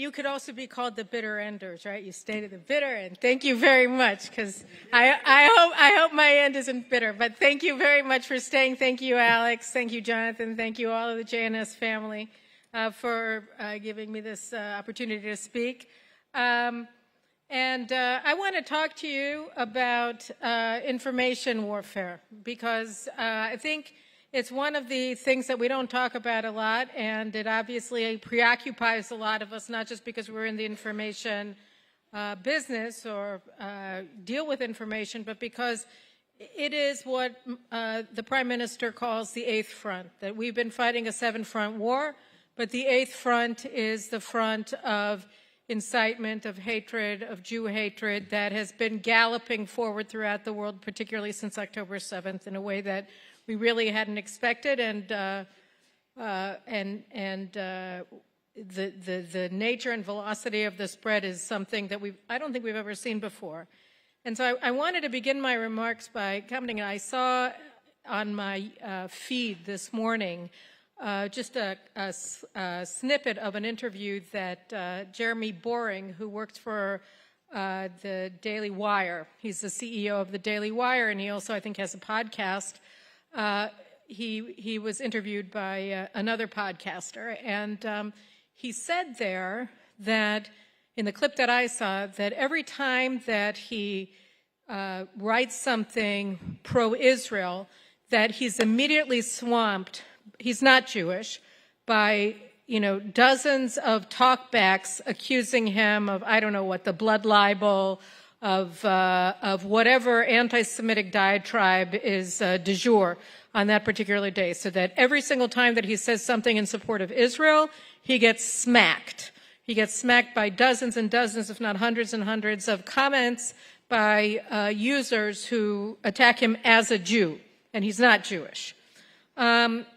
you could also be called the bitter enders, right? You stay to the bitter end. Thank you very much, because I hope my end isn't bitter. But thank you very much for staying. Thank you, Alex. Thank you, Jonathan. Thank you, all of the JNS family, for giving me this opportunity to speak. I want to talk to you about information warfare, because I think it's one of the things that we don't talk about a lot, and it obviously preoccupies a lot of us, not just because we're in the information business or deal with information, but because it is what the Prime Minister calls the eighth front, that we've been fighting a seven-front war, but the eighth front is the front of incitement, of hatred, of Jew hatred that has been galloping forward throughout the world, particularly since October 7th, in a way that we really hadn't expected, and the nature and velocity of the spread is something that I don't think we've ever seen before. And so I wanted to begin my remarks by commenting. I saw on my feed this morning just a snippet of an interview that Jeremy Boring, who works for the Daily Wire, he's the CEO of the Daily Wire, and he also, I think, has a podcast. He was interviewed by another podcaster, and he said there that, in the clip that I saw, that every time that he writes something pro-Israel, that he's immediately swamped, he's not Jewish, by dozens of talkbacks accusing him of, I don't know what, the blood libel, of whatever anti-Semitic diatribe is du jour on that particular day, so that every single time that he says something in support of Israel, he gets smacked. He gets smacked by dozens and dozens, if not hundreds and hundreds, of comments by users who attack him as a Jew, and he's not Jewish. And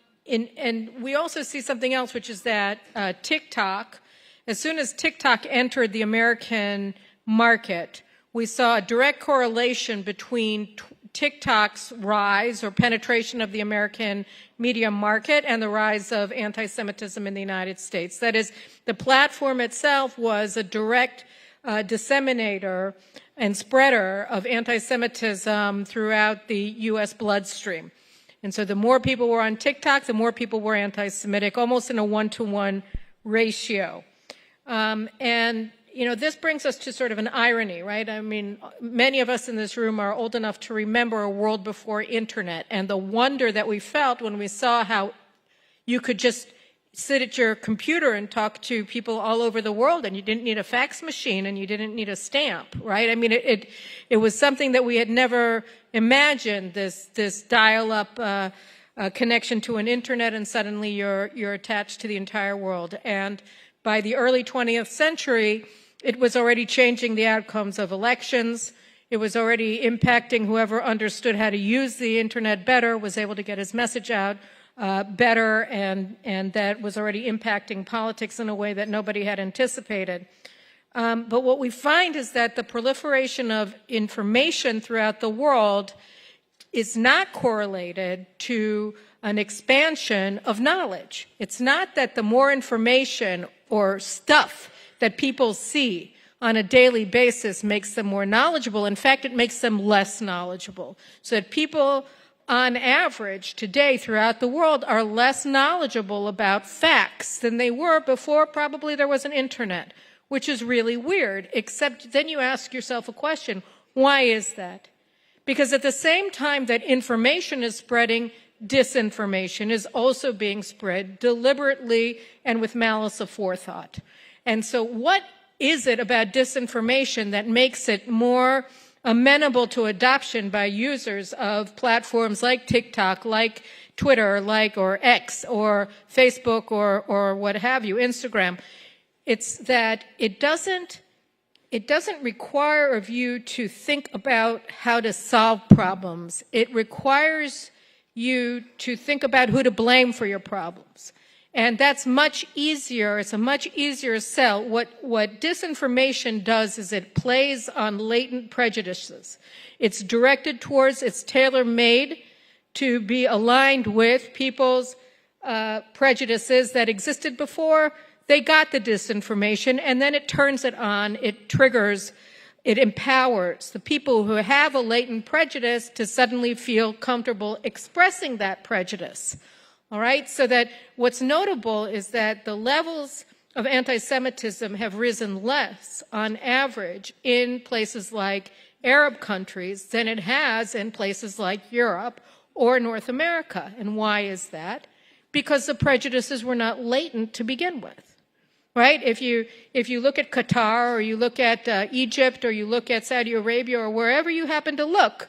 we also see something else, which is that TikTok, as soon as TikTok entered the American market, we saw a direct correlation between TikTok's rise or penetration of the American media market and the rise of anti-Semitism in the United States. That is, the platform itself was a direct disseminator and spreader of anti-Semitism throughout the U.S. bloodstream. And so the more people were on TikTok, the more people were anti-Semitic, almost in a one-to-one ratio. This brings us to sort of an irony, right? I mean, many of us in this room are old enough to remember a world before internet, and the wonder that we felt when we saw how you could just sit at your computer and talk to people all over the world, and you didn't need a fax machine and you didn't need a stamp, right? I mean, it was something that we had never imagined, this dial-up connection to an internet, and suddenly you're attached to the entire world. And by the early 20th century, it was already changing the outcomes of elections. It was already impacting whoever understood how to use the internet better, was able to get his message out better, and that was already impacting politics in a way that nobody had anticipated. But what we find is that the proliferation of information throughout the world is not correlated to an expansion of knowledge. It's not that the more information or stuff that people see on a daily basis makes them more knowledgeable. In fact, it makes them less knowledgeable. So that people, on average, today throughout the world are less knowledgeable about facts than they were before probably there was an internet, which is really weird, except then you ask yourself a question, why is that? Because at the same time that information is spreading, disinformation is also being spread deliberately and with malice aforethought. And so what is it about disinformation that makes it more amenable to adoption by users of platforms like TikTok, like Twitter, or X, or Facebook, or what have you, Instagram? It's that it doesn't require of you to think about how to solve problems. It requires you to think about who to blame for your problems. And that's much easier. It's a much easier sell. What disinformation does is it plays on latent prejudices. It's directed towards, it's tailor-made to be aligned with people's prejudices that existed before, they got the disinformation, and then it turns it on, it triggers, it empowers the people who have a latent prejudice to suddenly feel comfortable expressing that prejudice. All right? So that what's notable is that the levels of anti-Semitism have risen less on average in places like Arab countries than it has in places like Europe or North America. And why is that? Because the prejudices were not latent to begin with, right? If you look at Qatar, or you look at Egypt, or you look at Saudi Arabia, or wherever you happen to look,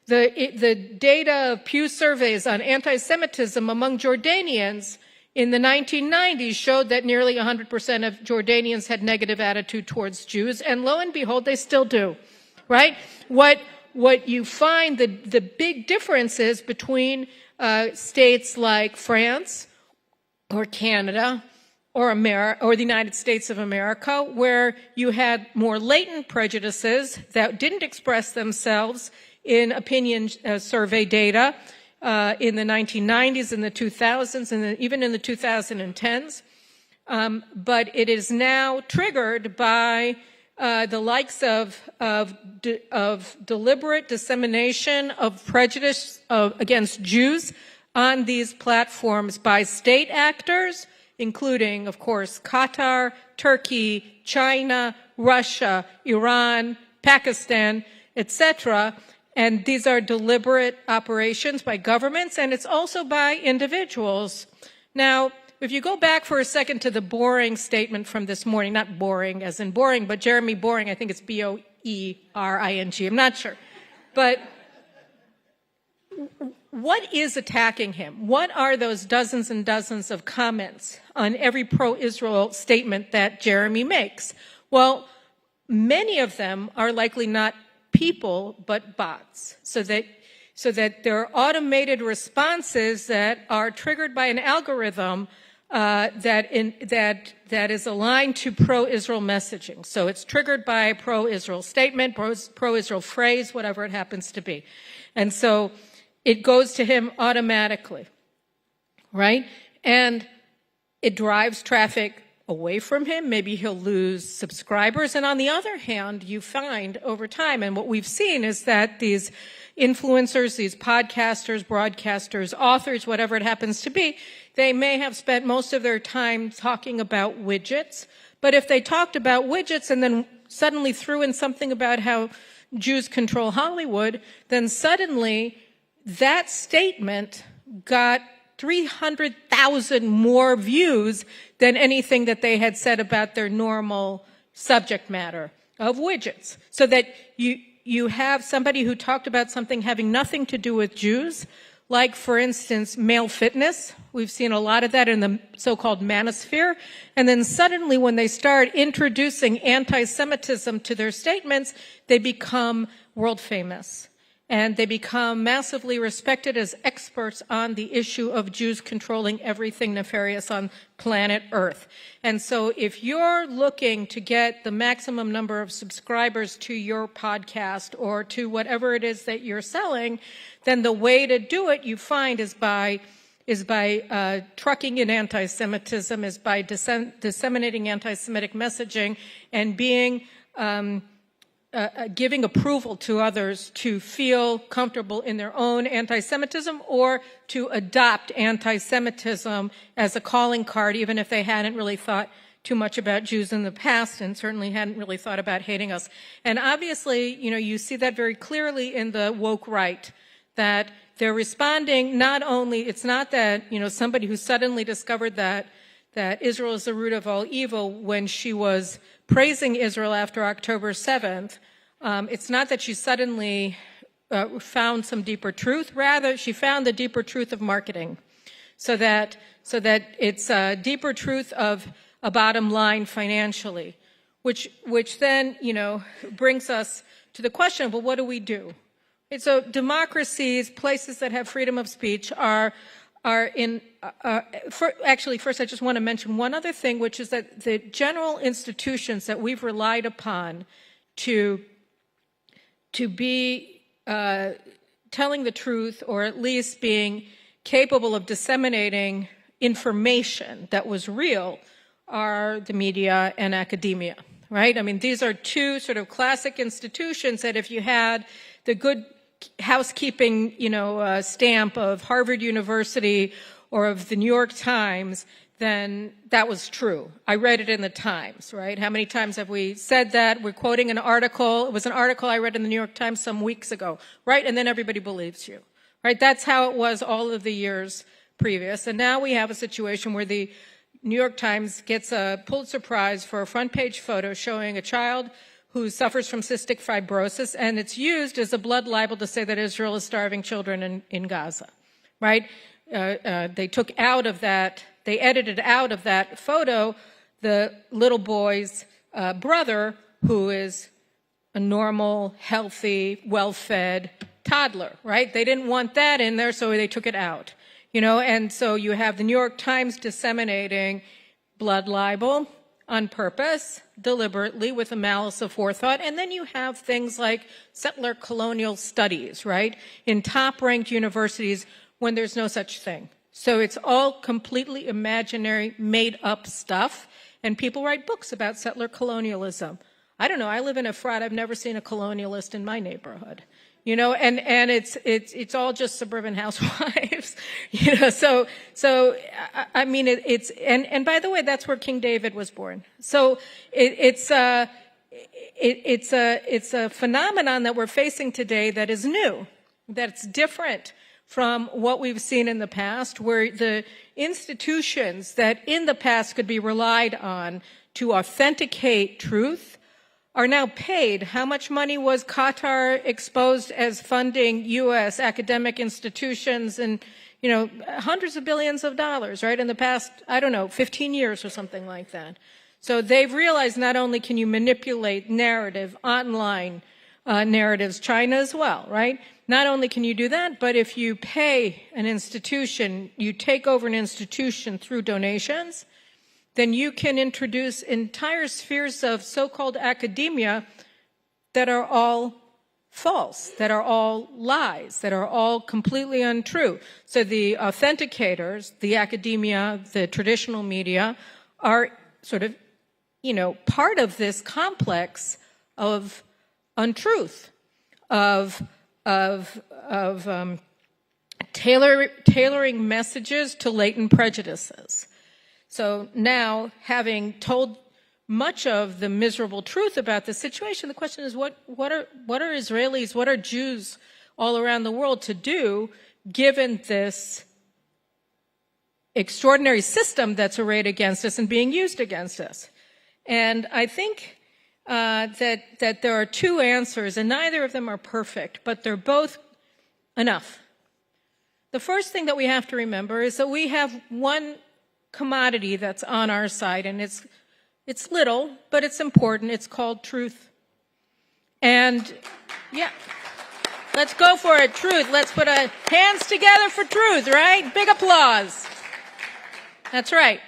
the data of Pew surveys on anti-Semitism among Jordanians in the 1990s showed that nearly 100% of Jordanians had negative attitude towards Jews, and lo and behold, they still do, right? What you find, the big difference is between states like France or Canada or the United States of America, where you had more latent prejudices that didn't express themselves in opinion survey data in the 1990s and the 2000s and even in the 2010s. But it is now triggered by the likes of deliberate dissemination of prejudice against Jews on these platforms by state actors, including, of course, Qatar, Turkey, China, Russia, Iran, Pakistan, etc. And these are deliberate operations by governments, and it's also by individuals. Now, if you go back for a second to the Boring statement from this morning, not boring as in boring, but Jeremy Boring, I think it's B-O-E-R-I-N-G, I'm not sure. But what is attacking him? What are those dozens and dozens of comments on every pro-Israel statement that Jeremy makes? Well, many of them are likely not people, but bots, so that they're automated responses that are triggered by an algorithm that is aligned to pro-Israel messaging. So it's triggered by a pro-Israel statement, pro-Israel phrase, whatever it happens to be. And so it goes to him automatically, right? And it drives traffic away from him. Maybe he'll lose subscribers. And on the other hand, you find over time, and what we've seen is that these influencers, these podcasters, broadcasters, authors, whatever it happens to be, they may have spent most of their time talking about widgets. But if they talked about widgets and then suddenly threw in something about how Jews control Hollywood, then suddenly that statement got 300,000 more views than anything that they had said about their normal subject matter of widgets. So that you have somebody who talked about something having nothing to do with Jews, like, for instance, male fitness. We've seen a lot of that in the so-called manosphere. And then suddenly when they start introducing anti-Semitism to their statements, they become world famous. And they become massively respected as experts on the issue of Jews controlling everything nefarious on planet Earth. And so if you're looking to get the maximum number of subscribers to your podcast or to whatever it is that you're selling, then the way to do it, you find, is by trucking in anti-Semitism, is by disseminating anti-Semitic messaging, and being giving approval to others to feel comfortable in their own anti-Semitism or to adopt anti-Semitism as a calling card, even if they hadn't really thought too much about Jews in the past and certainly hadn't really thought about hating us. And obviously, you see that very clearly in the woke right, that they're responding not only, it's not that, somebody who suddenly discovered that Israel is the root of all evil when she was praising Israel after October 7th. It's not that she suddenly found some deeper truth. Rather, she found the deeper truth of marketing, so that it's a deeper truth of a bottom line financially, which then brings us to the question of, well, what do we do? And so democracies, places that have freedom of speech, are in, actually, first I just want to mention one other thing, which is that the general institutions that we've relied upon to be telling the truth, or at least being capable of disseminating information that was real, are the media and academia, right? I mean, these are two sort of classic institutions that if you had the good housekeeping, stamp of Harvard University or of the New York Times, then that was true. I read it in the Times, right? How many times have we said that? We're quoting an article. It was an article I read in the New York Times some weeks ago, right? And then everybody believes you, right? That's how it was all of the years previous. And now we have a situation where the New York Times gets a Pulitzer Prize for a front page photo showing a child who suffers from cystic fibrosis, and it's used as a blood libel to say that Israel is starving children in Gaza, right? They took out of that, they edited out of that photo the little boy's brother, who is a normal, healthy, well-fed toddler, right? They didn't want that in there, so they took it out. And so you have the New York Times disseminating blood libel on purpose, deliberately, with a malice aforethought. And then you have things like settler colonial studies, right, in top-ranked universities when there's no such thing. So it's all completely imaginary, made-up stuff. And people write books about settler colonialism. I don't know. I live in a frat. I've never seen a colonialist in my neighborhood. And it's all just suburban housewives, so I mean, and by the way, that's where King David was born. So it's a phenomenon that we're facing today that is new, that's different from what we've seen in the past, where the institutions that in the past could be relied on to authenticate truth are now paid. How much money was Qatar exposed as funding U.S. academic institutions? And, hundreds of billions of dollars, right, in the past, 15 years or something like that. So they've realized not only can you manipulate narrative, online narratives, China as well, right? Not only can you do that, but if you pay an institution, you take over an institution through donations, then you can introduce entire spheres of so-called academia that are all false, that are all lies, that are all completely untrue. So the authenticators, the academia, the traditional media, are sort of, part of this complex of untruth, of tailoring messages to latent prejudices. So now, having told much of the miserable truth about the situation, the question is, what are Israelis, what are Jews all around the world to do, given this extraordinary system that's arrayed against us and being used against us? And I think that there are two answers, and neither of them are perfect, but they're both enough. The first thing that we have to remember is that we have one commodity that's on our side, and it's little, but it's important. It's called truth. And yeah, let's go for it, truth. Let's put our hands together for truth, right? Big applause. That's right.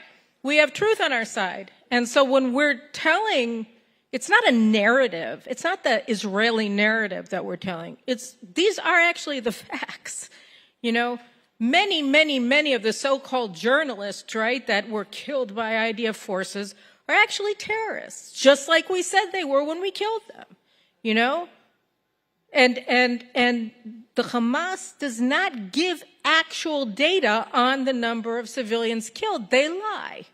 We have truth on our side. And so when we're telling, it's not a narrative. It's not the Israeli narrative that we're telling. These are actually the facts, Many of the so-called journalists, right, that were killed by IDF forces are actually terrorists, just like we said they were when we killed them, And the Hamas does not give actual data on the number of civilians killed. They lie,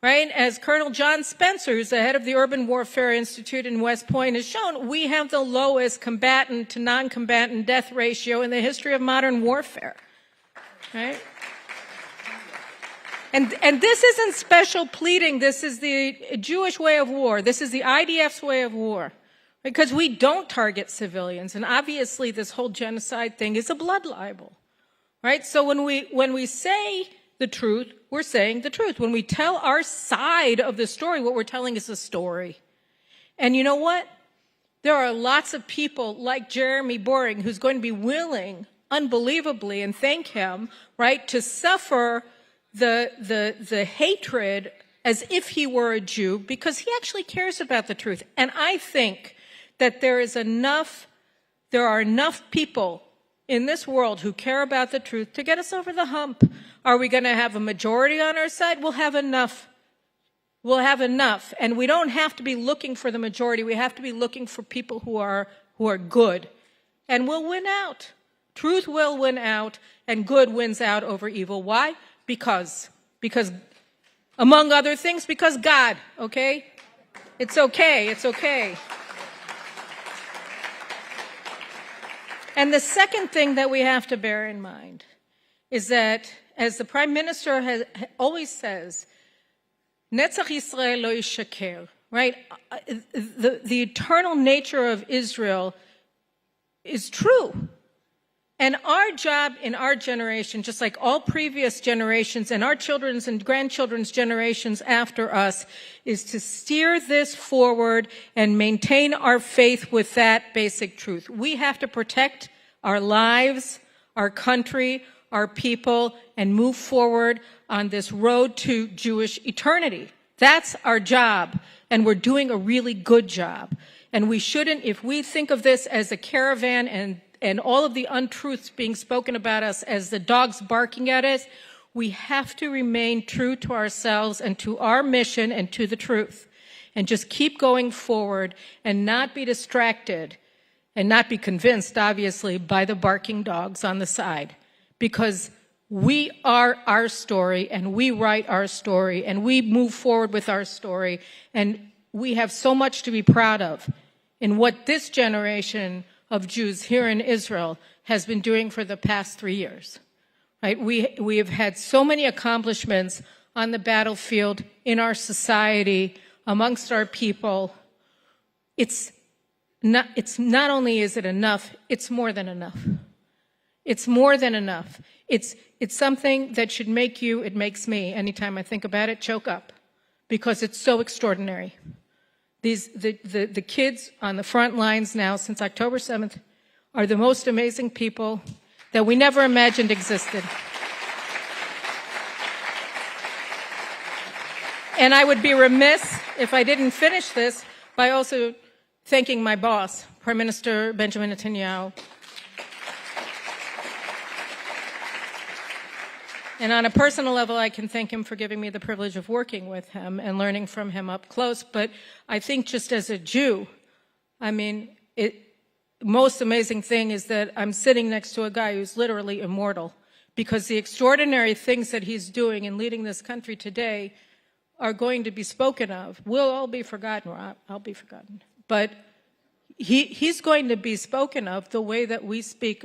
right? As Colonel John Spencer, who's the head of the Urban Warfare Institute in West Point, has shown, we have the lowest combatant to non-combatant death ratio in the history of modern warfare. Right? And this isn't special pleading. This is the Jewish way of war. This is the IDF's way of war. Because we don't target civilians. And obviously this whole genocide thing is a blood libel. Right? So when we say the truth, we're saying the truth. When we tell our side of the story, what we're telling is a story. And you know what? There are lots of people like Jeremy Boring who's going to be willing, unbelievably, and thank him, right, to suffer the hatred as if he were a Jew, because he actually cares about the truth. And I think that there are enough people in this world who care about the truth to get us over the hump. Are we going to have a majority on our side? We'll have enough we'll have enough. And we don't have to be looking for the majority. We have to be looking for people who are good. And we'll win out. Truth will win out, and good wins out over evil. Why? Because, among other things, because God, okay? It's okay, it's okay. And the second thing that we have to bear in mind is that, as the Prime Minister always says, Netzach Yisrael lo yishaker, right? The eternal nature of Israel is true. And our job in our generation, just like all previous generations and our children's and grandchildren's generations after us, is to steer this forward and maintain our faith with that basic truth. We have to protect our lives, our country, our people, and move forward on this road to Jewish eternity. That's our job, and we're doing a really good job. And we shouldn't, if we think of this as a caravan and all of the untruths being spoken about us as the dogs barking at us, we have to remain true to ourselves and to our mission and to the truth. And just keep going forward and not be distracted and not be convinced, obviously, by the barking dogs on the side. Because we are our story, and we write our story, and we move forward with our story, and we have so much to be proud of in what this generation of Jews here in Israel has been doing for the past 3 years. Right? We have had so many accomplishments on the battlefield, in our society, amongst our people. It's not only is it enough, it's more than enough. It's more than enough. It's something that should make you, it makes me, anytime I think about it, choke up, because it's so extraordinary. The kids on the front lines now since October 7th are the most amazing people that we never imagined existed. And I would be remiss if I didn't finish this by also thanking my boss, Prime Minister Benjamin Netanyahu. And on a personal level, I can thank him for giving me the privilege of working with him and learning from him up close. But I think just as a Jew, I mean, most amazing thing is that I'm sitting next to a guy who's literally immortal, because the extraordinary things that he's doing in leading this country today are going to be spoken of. We'll all be forgotten, or I'll be forgotten. But he's going to be spoken of the way that we speak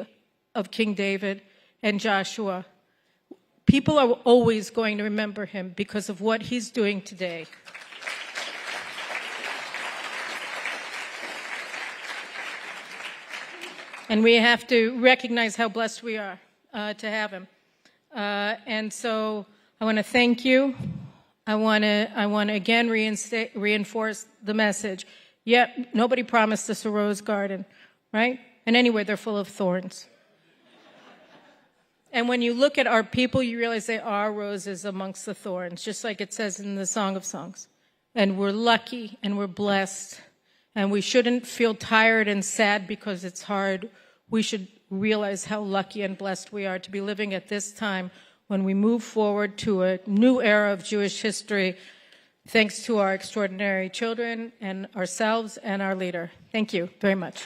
of King David and Joshua. People are always going to remember him because of what he's doing today. And we have to recognize how blessed we are to have him. And so I want to thank you. I want to again reinforce the message. Yeah, nobody promised us a rose garden, right? And anyway, they're full of thorns. And when you look at our people, you realize they are roses amongst the thorns, just like it says in the Song of Songs. And we're lucky and we're blessed. And we shouldn't feel tired and sad because it's hard. We should realize how lucky and blessed we are to be living at this time when we move forward to a new era of Jewish history, thanks to our extraordinary children and ourselves and our leader. Thank you very much.